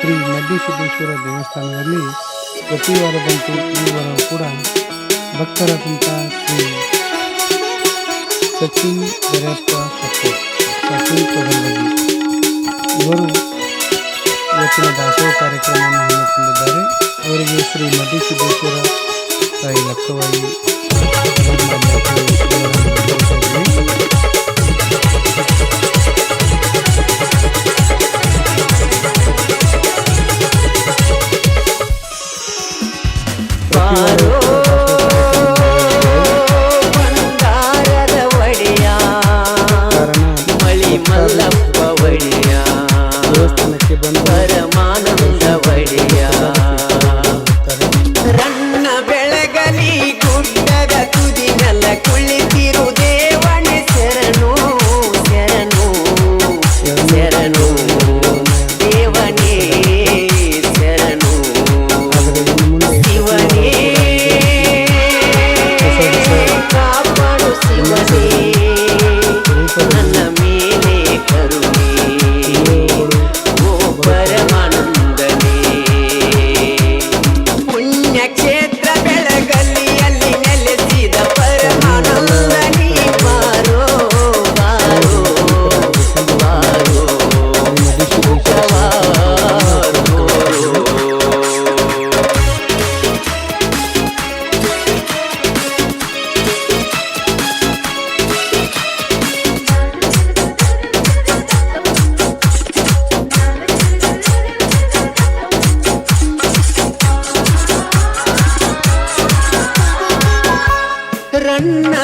ಶ್ರೀ ಮಡ್ಡಿಸಿದ್ದೇಶ್ವರ ದೇವಸ್ಥಾನದಲ್ಲಿ ಪ್ರತಿ ವಾರದಂತೆ ಈ ವಾರ ಕೂಡ ಭಕ್ತರಾದಂಥ ಶ್ರೀ ಸಚಿನ್ ದರ್ಯಪ್ಪ ಸಚಿನ್ ತೊಗಲ್ಬಗಿ ಇವರು ಇವತ್ತಿನ ದಾಸೋಹ ಕಾರ್ಯಕ್ರಮವನ್ನು ಹಮ್ಮಿಕೊಂಡಿದ್ದಾರೆ. ಅವರಿಗೆ ಶ್ರೀ ಮಡ್ಡಿಸಿದ್ದೇಶ್ವರ ತಾಯಿ ಲಕ್ಕವಾಯಿ ಬಂಗಾರದ ಒಡೆಯ ಮಳಿ ಮಲ್ಲಪ್ಪ ಒಡೆಯ ದೇವಸ್ಥಾನಕ್ಕೆ ಬಂದು ಪರಮಾನಂದ ಒಡೆಯ ರನ್ನ ಬೆಳಗಲಿ ಗುಡ್ಡದ ತುದಿನೆಲ್ಲ ಕುಳಿತಿರು ದೇವನೇ ಶರಣು ಶರಣು ಶರಣು ದೇವನೇ ಶರಣು ಶಿವನೇ ಕಾಪಾಡು ಶಿವನೇ ನನ್ನ ಮೇಲೆ ಕರುಣೆ ಓ ಪರಮಾನಂದನೇ ಪುಣ್ಯಕ್ಷೇತ್ರ ಬೆಳಗಲ್ಲಿಯಲ್ಲಿ ನೆಲೆಸಿದ ಪರಮಾನಂದನೇ ಬಾರೋ ಬಾರೋ ಬಾರೋ ರನ್ನ